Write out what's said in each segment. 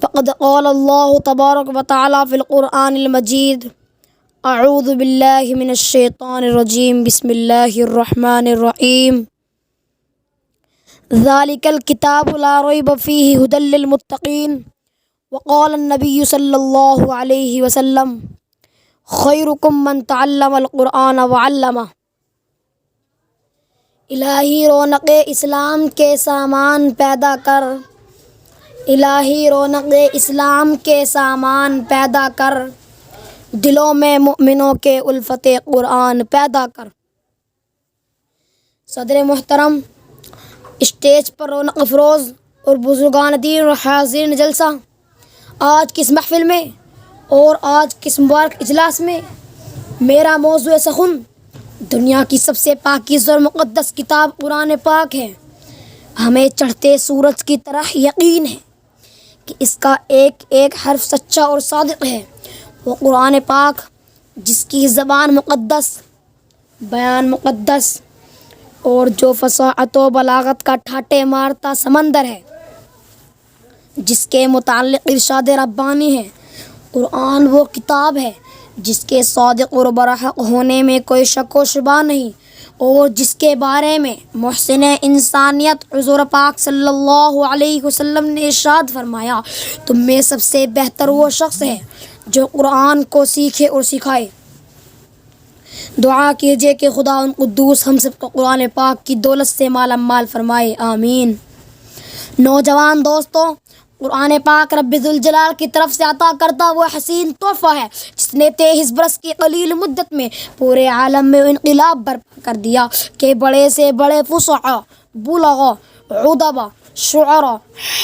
فقد قال اللہ تبارک و تعالی فی القرآن المجید اعوذ باللہ من الشیطان الرجیم بسم اللہ الرحمن الرحیم ذالک الکتاب لا ریب فیہ ھدی للمتقین وقال النبی صلی اللہ علیہ وسلم خیرکم من تعلم القرآن وعلمہ۔ الہی رونق اسلام کے سامان پیدا کر، الہی رونق اسلام کے سامان پیدا کر، دلوں میں مؤمنوں کے الفت قرآن پیدا کر۔ صدر محترم، اسٹیج پر رونق افروز اور بزرگان دین اور حاضرین جلسہ، آج کی اس محفل میں اور آج کے اس مبارک اجلاس میں میرا موضوع سخن دنیا کی سب سے پاکیزہ اور مقدس کتاب قرآن پاک ہے۔ ہمیں چڑھتے سورج کی طرح یقین ہے کہ اس کا ایک ایک حرف سچا اور صادق ہے۔ وہ قرآن پاک جس کی زبان مقدس، بیان مقدس اور جو فصاحت و بلاغت کا ٹھاٹے مارتا سمندر ہے، جس کے متعلق ارشاد ربانی ہے۔ قرآن وہ کتاب ہے جس کے صادق اور برحق ہونے میں کوئی شک و شبہ نہیں، اور جس کے بارے میں محسن انسانیت حضور پاک صلی اللہ علیہ وسلم نے ارشاد فرمایا، تم میں سب سے بہتر وہ شخص ہے جو قرآن کو سیکھے اور سکھائے۔ دعا کیجئے کہ خدا ان قدوس ہم سب کو قرآن پاک کی دولت سے مالا مال فرمائے، آمین۔ نوجوان دوستوں، قرآن پاک رب ذوالجلال کی طرف سے عطا کردہ وہ حسین تحفہ ہے جس نے 23 برس کی قلیل مدت میں پورے عالم میں انقلاب برپا کر دیا کہ بڑے سے بڑے فصحاء، بلغاء، ادباء، شعراء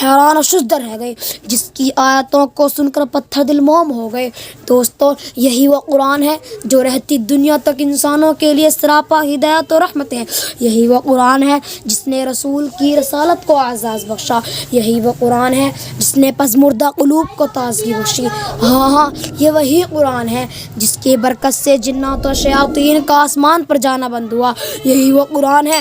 حیران و شزدر رہ گئے، جس کی آیتوں کو سن کر پتھر دل موم ہو گئے۔ دوستو، یہی وہ قرآن ہے جو رہتی دنیا تک انسانوں کے لیے سراپا ہدایت و رحمت ہے۔ یہی وہ قرآن ہے جس نے رسول کی رسالت کو اعزاز بخشا۔ یہی وہ قرآن ہے جس نے پژمردہ قلوب کو تازگی بخشی۔ ہاں، یہ وہی قرآن ہے جس کی برکت سے جنات و شیاطین کا آسمان پر جانا بند ہوا۔ یہی وہ قرآن ہے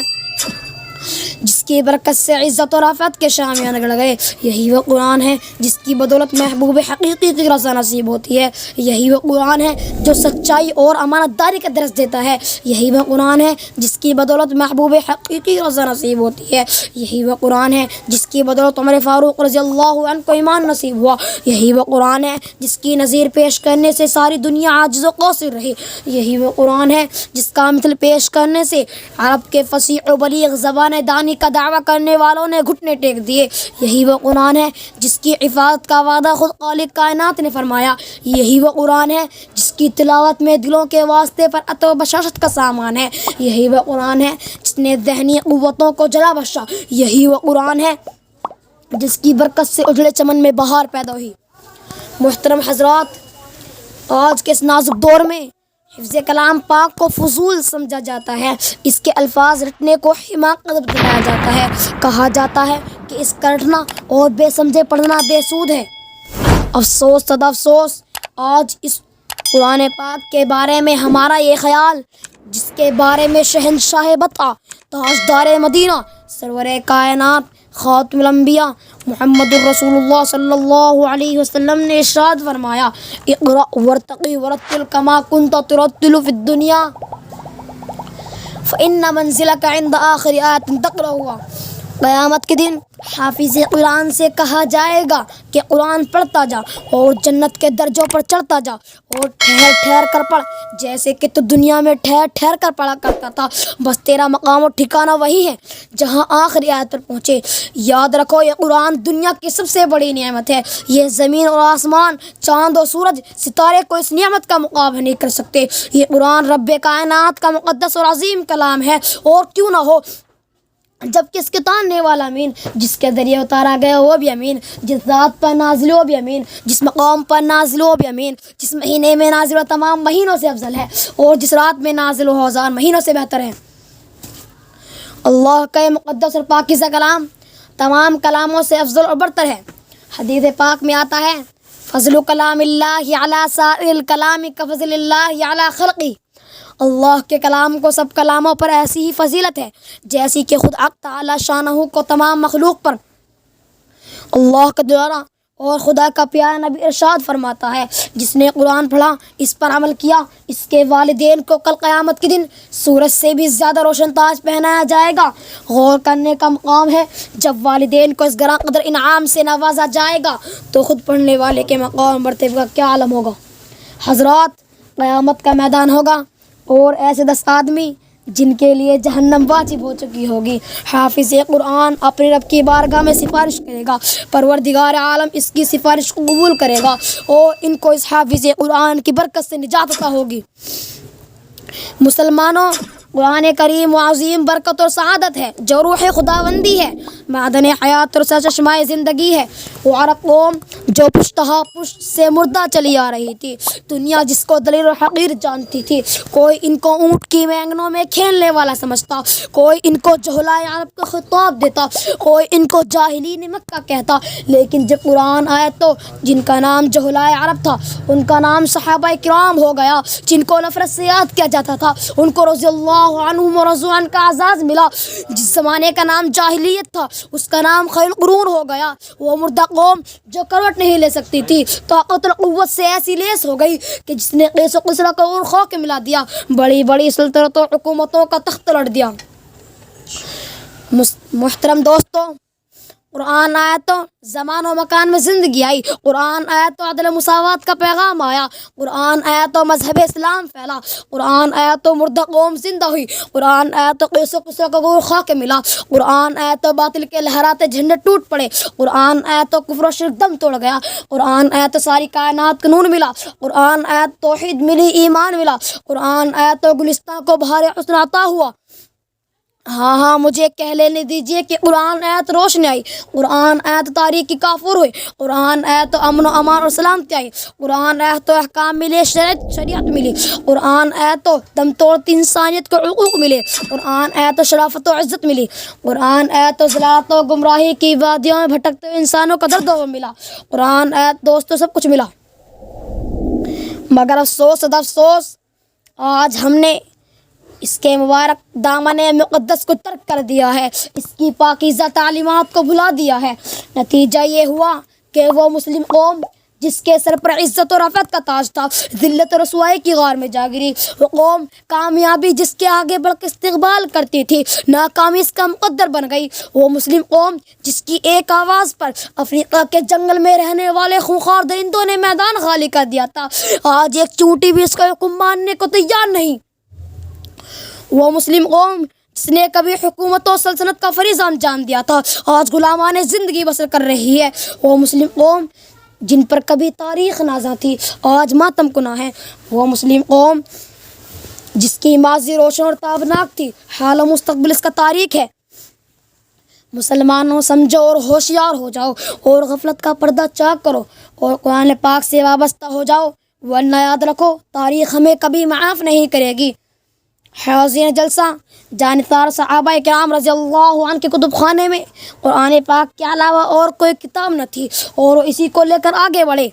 جس کی برکت سے عزت و رفعت کے شامیان گڑ گئے۔ یہی وہ قرآن ہے جس کی بدولت محبوب حقیقی کی رضا نصیب ہوتی ہے۔ یہی وہ قرآن ہے جو سچائی اور امانت داری کا درس دیتا ہے۔ یہی وہ قرآن ہے جس کی بدولت محبوب حقیقی رضا نصیب ہوتی ہے۔ یہی وہ قرآن ہے جس کی بدولت عمر فاروق رضی اللہ عنہ کو ایمان نصیب ہوا۔ یہی وہ قرآن ہے جس کی نظیر پیش کرنے سے ساری دنیا عاجز و قاصر رہی۔ یہی وہ قرآن ہے جس کا مثل پیش کرنے سے عرب کے فصیح و بلیغ زبان دانی کا دعویٰ کرنے والوں نے گھٹنے ٹیک دیے۔ یہی وہ قرآن ہے جس کی حفاظت کا وعدہ خود خالق کائنات نے فرمایا۔ یہی وہ قرآن ہے جس کی تلاوت میں دلوں کے واسطے پر عطا و بشاشت کا سامان ہے۔ یہی وہ قرآن ہے جس نے ذہنی قوتوں کو جلا بخشا۔ یہی وہ قرآن ہے جس کی برکت سے اجڑے چمن میں بہار پیدا ہوئی۔ محترم حضرات، آج کے اس نازک دور میں حفظ کلام پاک کو فضول سمجھا جاتا ہے، اس کے الفاظ رٹنے کو حماقت بتایا جاتا ہے۔ کہا جاتا ہے کہ اس کا رٹنا اور بے سمجھے پڑھنا بے سود ہے۔ افسوس صد افسوس، آج اس قرآن پاک کے بارے میں ہمارا یہ خیال، جس کے بارے میں شہنشاہ بطع، تاجدار مدینہ، سرور کائنات، خاتم الانبیاء محمد الرسول اللہ صلی اللہ علیہ وسلم نے ارشاد فرمایا، اقرأ وارتقی ورتل کما کنت ترتل فی الدنیا فإن منزلک عند آخر آیت تقرأها۔ قیامت کے دن حافظ قرآن سے کہا جائے گا کہ قرآن پڑھتا جا اور جنت کے درجوں پر چڑھتا جا، اور ٹھہر ٹھہر کر پڑھ جیسے کہ تو دنیا میں ٹھہر ٹھہر کر پڑھا کرتا تھا۔ بس تیرا مقام و ٹھکانہ وہی ہے جہاں آخری آیت پر پہنچے۔ یاد رکھو، یہ قرآن دنیا کی سب سے بڑی نعمت ہے۔ یہ زمین اور آسمان، چاند و سورج، ستارے کو اس نعمت کا مقابلہ نہیں کر سکتے۔ یہ قرآن رب کائنات کا مقدس اور عظیم کلام ہے، اور کیوں نہ ہو، جبکہ اس کے اتارنے والا امین، جس کے ذریعے اتارا گیا وہ بھی امین، جس ذات پر نازل ہو بھی امین، جس مقام پر نازل ہو بھی امین، جس مہینے میں نازل ہو تمام مہینوں سے افضل ہے، اور جس رات میں نازل ہو 1000 مہینوں سے بہتر ہے۔ اللہ کا یہ مقدس اور پاکیزہ کلام تمام کلاموں سے افضل اور برتر ہے۔ حدیث پاک میں آتا ہے، فضل کلام اللہ علی سائر الکلام کفضل اللہ علی خلقہ۔ اللہ کے کلام کو سب کلاموں پر ایسی ہی فضیلت ہے جیسی کہ خود حق تعالی شانہ کو تمام مخلوق پر۔ اللہ کا دوارا اور خدا کا پیارا نبی ارشاد فرماتا ہے جس نے قرآن پڑھا اس پر عمل کیا اس کے والدین کو کل قیامت کے دن سورج سے بھی زیادہ روشن تاج پہنایا جائے گا۔ غور کرنے کا مقام ہے جب والدین کو اس گراں قدر انعام سے نوازا جائے گا تو خود پڑھنے والے کے مقام مرتبہ کا کیا عالم ہوگا۔ حضرات، قیامت کا میدان ہوگا اور ایسے 10 آدمی جن کے لیے جہنم واجب ہو چکی ہوگی۔ حافظ قرآن اپنے رب کی بارگاہ میں سفارش کرے گا، پروردگار عالم اس کی سفارش کو قبول کرے گا اور ان کو اس حافظ قرآن کی برکت سے نجات عطا ہوگی۔ مسلمانوں، قرآن کریم و عظیم برکت اور سعادت ہے جو روح خداوندی ہے، معدن حیات اور سرچشمہ زندگی ہے۔ وہ عرب قوم جو پشتہا پشت سے مردہ چلی آ رہی تھی، دنیا جس کو دلیر اور حقیر جانتی تھی، کوئی ان کو اونٹ کی مینگنوں میں کھیلنے والا سمجھتا، کوئی ان کو جہلائے عرب کا خطاب دیتا، کوئی ان کو جاہلین مکہ کہتا، لیکن جب قرآن آیا تو جن کا نام جہلائے عرب تھا ان کا نام صحابہ کرام ہو گیا، جن کو نفرت سے یاد کیا جاتا تھا ان کو رضی اللہ عنہم ورضوا عنہ کا اعزاز ملا، جس زمانے کا نام جاہلیت تھا اس کا نام خیر القرون ہو گیا۔ وہ مردہ قوم جو کروٹ نہیں لے سکتی تھی طاقت اور قوت سے ایسی لیس ہو گئی کہ جس نے قیس و قسرا کو اور خو کے ملا دیا، بڑی بڑی سلطنتوں حکومتوں کا تخت لڑ دیا۔ محترم دوستو، قرآن آیا تو زمان و مکان میں زندگی آئی، قرآن آیا تو عدل و مساوات کا پیغام آیا، قرآن آیا تو مذہب اسلام پھیلا، قرآن آیا تو مردہ قوم زندہ ہوئی، قرآن آیا تو قیس و قسرا کو غور خاک ملا، قرآن آیا تو باطل کے لہراتے جھنڈے ٹوٹ پڑے، قرآن آیا تو کفر و شرک دم توڑ گیا، قرآن آیا تو ساری کائنات کو نور ملا، قرآن آیا تو توحید ملی، ایمان ملا، قرآن آیا تو گلستان کو بہار حسن عطا ہوا۔ ہاں مجھے کہہ لینے دیجئے کہ قرآن آیت روشنی آئی، قرآن آیت تاریکی کافر ہوئے، قرآن آیت تو امن و امان اور سلامتی آئی، قرآن آیت تو احکام ملے، شریعت ملی، قرآن آیت تو دم توڑتی انسانیت کو حقوق ملے، قرآن آیت تو شرافت و عزت ملی، قرآن آیت تو ضلالت و گمراہی کی وادیوں میں بھٹکتے ہوئے انسانوں کا درد و ملا، قرآن آیت دوستوں سب کچھ ملا۔ مگر افسوس آج ہم نے اس کے مبارک دامن مقدس کو ترک کر دیا ہے، اس کی پاکیزہ تعلیمات کو بھلا دیا ہے۔ نتیجہ یہ ہوا کہ وہ مسلم قوم جس کے سر پر عزت و رفعت کا تاج تھا ذلت و رسوائی کی غار میں جا گری۔ وہ قوم کامیابی جس کے آگے بڑھ کے استقبال کرتی تھی ناکامی اس کا مقدر بن گئی۔ وہ مسلم قوم جس کی ایک آواز پر افریقہ کے جنگل میں رہنے والے خونخوار درندوں نے میدان خالی کر دیا تھا، آج ایک چونٹی بھی اس کا حکم ماننے کو تیار نہیں۔ وہ مسلم قوم جس نے کبھی حکومت و سلطنت کا فریضہ انجام دیا تھا آج غلامانہ زندگی بسر کر رہی ہے۔ وہ مسلم قوم جن پر کبھی تاریخ نازاں تھی آج ماتم کناں ہے۔ وہ مسلم قوم جس کی ماضی روشن اور تابناک تھی حال و مستقبل اس کا تاریک ہے۔ مسلمانوں، سمجھو اور ہوشیار ہو جاؤ اور غفلت کا پردہ چاک کرو اور قرآن پاک سے وابستہ ہو جاؤ، ورنہ یاد رکھو تاریخ ہمیں کبھی معاف نہیں کرے گی۔ حاضرین جلسہ، جانثار صحابہ کرام رضی اللہ عنہ کے کتب خانے میں قرآن پاک کے علاوہ اور کوئی کتاب نہ تھی اور وہ اسی کو لے کر آگے بڑھے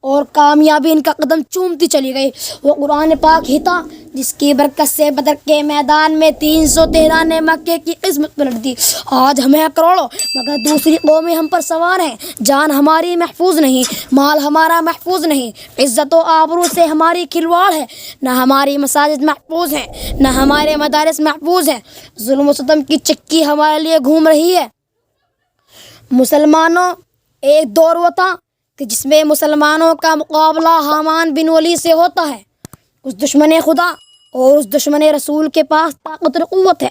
اور کامیابی ان کا قدم چومتی چلی گئی۔ وہ قرآن پاک ہی تھا جس کی برکت سے بدر کے میدان میں 313 نے مکے کی عظمت پلٹ دی۔ آج ہمیں کروڑوں مگر دوسری قومیں ہم پر سوار ہیں، جان ہماری محفوظ نہیں، مال ہمارا محفوظ نہیں، عزت و آبرو سے ہماری کھلواڑ ہے، نہ ہماری مساجد محفوظ ہیں نہ ہمارے مدارس محفوظ ہیں، ظلم و ستم کی چکی ہمارے لیے گھوم رہی ہے۔ مسلمانوں، ایک دور وہ تھا کہ جس میں مسلمانوں کا مقابلہ حامان بن ولی سے ہوتا ہے۔ اس دشمن خدا اور اس دشمن رسول کے پاس طاقت اور قوت ہے،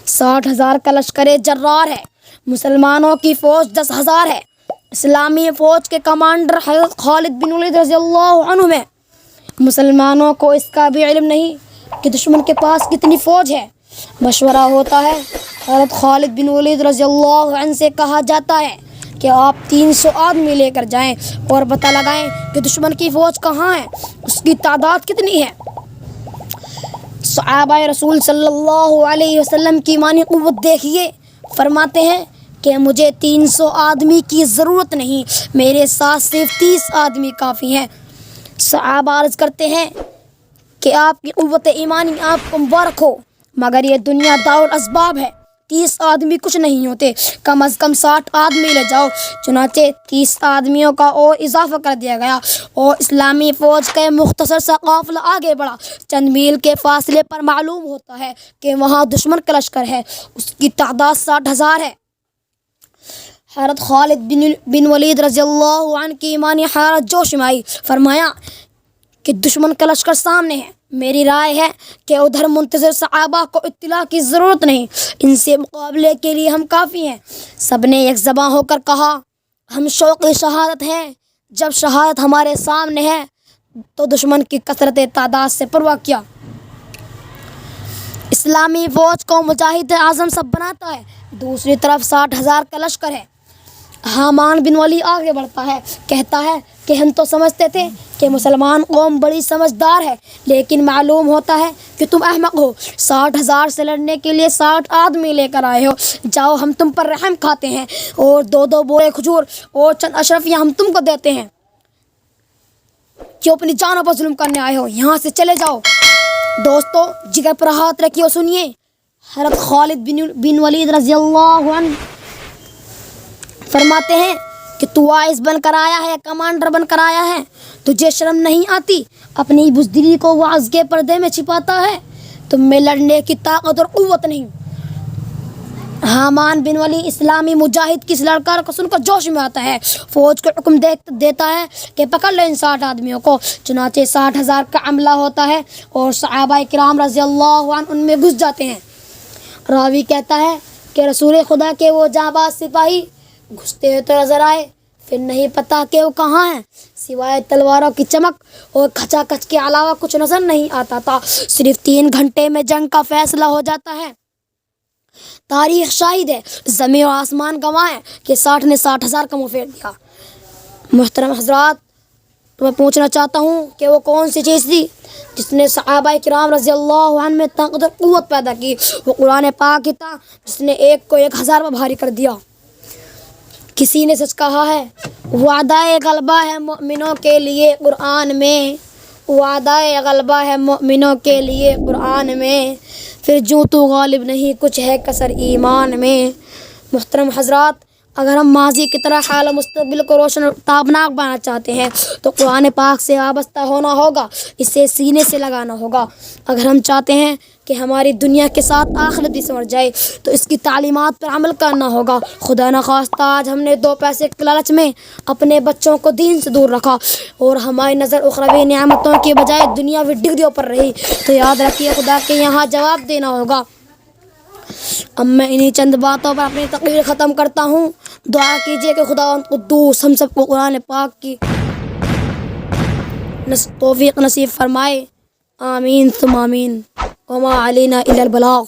60,000 کا لشکر جرار ہے، مسلمانوں کی فوج 10,000 ہے۔ اسلامی فوج کے کمانڈر حضرت خالد بن ولید رضی اللہ عنہ ہیں۔ مسلمانوں کو اس کا بھی علم نہیں کہ دشمن کے پاس کتنی فوج ہے۔ مشورہ ہوتا ہے، حضرت خالد بن ولید رضی اللہ عنہ سے کہا جاتا ہے کہ آپ 300 آدمی لے کر جائیں اور پتہ لگائیں کہ دشمن کی فوج کہاں ہے، اس کی تعداد کتنی ہے۔ صحابہ رسول صلی اللہ علیہ وسلم کی ایمانی قوت دیکھیے، فرماتے ہیں کہ مجھے 300 آدمی کی ضرورت نہیں، میرے ساتھ صرف 30 آدمی کافی ہیں۔ صحابہ عرض کرتے ہیں کہ آپ کی قوت ایمانی آپ کو مبارک ہو، مگر یہ دنیا دار اسباب ہے، 30 آدمی کچھ نہیں ہوتے، کم از کم 60 آدمی لے جاؤ۔ چنانچہ 30 آدمیوں کا اور اضافہ کر دیا گیا اور اسلامی فوج کا مختصر سا قافلہ آگے بڑھا۔ چند میل کے فاصلے پر معلوم ہوتا ہے کہ وہاں دشمن کا لشکر ہے، اس کی تعداد 60,000 ہے۔ حضرت خالد بن ولید رضی اللہ عنہ کی ایمانی حرارت جوش میں آئی، فرمایا کہ دشمن کا لشکر سامنے ہے، میری رائے ہے کہ ادھر منتظر صحابہ کو اطلاع کی ضرورت نہیں، ان سے مقابلے کے لیے ہم کافی ہیں۔ سب نے یک زباں ہو کر کہا، ہم شوق شہادت ہیں، جب شہادت ہمارے سامنے ہے تو دشمن کی کثرت تعداد سے پرواہ کیا۔ اسلامی فوج کو مجاہد اعظم سب بناتا ہے، دوسری طرف 60,000 کا لشکر ہے۔ حامان بن ولی آگے بڑھتا ہے، کہتا ہے کہ ہم تو سمجھتے تھے کہ مسلمان قوم بڑی سمجھدار ہے، لیکن معلوم ہوتا ہے کہ تم احمق ہو۔ 60,000 سے لڑنے کے لیے 60 آدمی لے کر آئے ہو، جاؤ ہم تم پر رحم کھاتے ہیں اور 2 بورے کھجور اور چند اشرفیاں ہم تم کو دیتے ہیں۔ کیوں اپنی جانوں پر ظلم کرنے آئے ہو؟ یہاں سے چلے جاؤ۔ دوستو جگر پر ہاتھ رکھیے اور سنیے، حضرت خالد بن ولید رضی اللہ عنہ فرماتے ہیں کہ تو وائس بن کر آیا ہے، کمانڈر بن کر آیا ہے، تجھے شرم نہیں آتی؟ اپنی بزدلی کو وعظ کے پردے میں چھپاتا ہے، تم میں لڑنے کی طاقت اور قوت نہیں۔ حامان بن ولی اسلامی مجاہد کی اس لڑکار کو سن کر جوش میں آتا ہے، فوج کو حکم دیتا ہے کہ پکڑ لو ان 60 آدمیوں کو۔ چنانچہ 60,000 کا عملہ ہوتا ہے اور صحابہ کرام رضی اللہ عنہ ان میں گھس جاتے ہیں۔ راوی کہتا ہے کہ رسول خدا کے وہ جانباز سپاہی گھستے ہوئے تو نظر آئے، پھر نہیں پتا کہ وہ کہاں ہیں، سوائے تلواروں کی چمک اور کھچا کچ کے علاوہ کچھ نظر نہیں آتا تھا۔ صرف 3 گھنٹے میں جنگ کا فیصلہ ہو جاتا ہے۔ تاریخ شاہد ہے، زمین اور آسمان گواہ ہیں کہ 60 نے 60,000 کا منہ پھیر دیا۔ محترم حضرات، میں پوچھنا چاہتا ہوں کہ وہ کون سی چیز تھی جس نے صحابہ کرام رضی اللہ عنہ میں طاقت اور قوت پیدا کی؟ وہ قرآن پاک ہی تھا جس نے 1 کو 1,000 پر بھاری کر دیا۔ کسی نے سچ کہا ہے، وعدہ غلبہ ہے مومنوں کے لیے قرآن میں، وعدہ غلبہ ہے مومنوں کے لیے قرآن میں، پھر جو تو غالب نہیں کچھ ہے کسر ایمان میں۔ محترم حضرات، اگر ہم ماضی کی طرح حال و مستقبل کو روشن اور تابناک بنانا چاہتے ہیں تو قرآن پاک سے وابستہ ہونا ہوگا، اسے سینے سے لگانا ہوگا۔ اگر ہم چاہتے ہیں کہ ہماری دنیا کے ساتھ آخرت بھی سنور جائے تو اس کی تعلیمات پر عمل کرنا ہوگا۔ خدا نخواستہ آج ہم نے 2 پیسے کے لالچ میں اپنے بچوں کو دین سے دور رکھا اور ہماری نظر اخروی نعمتوں کی بجائے دنیاوی ڈگریوں پر رہی، تو یاد رکھیے خدا کے یہاں جواب دینا ہوگا۔ اب میں انہی چند باتوں پر اپنی تقریر ختم کرتا ہوں۔ دعا کیجیے کہ خداوند قدوس ہم سب کو قرآن پاک کی توفیق نصیب فرمائے، آمین ثم آمین۔ وما علینا الا البلاغ۔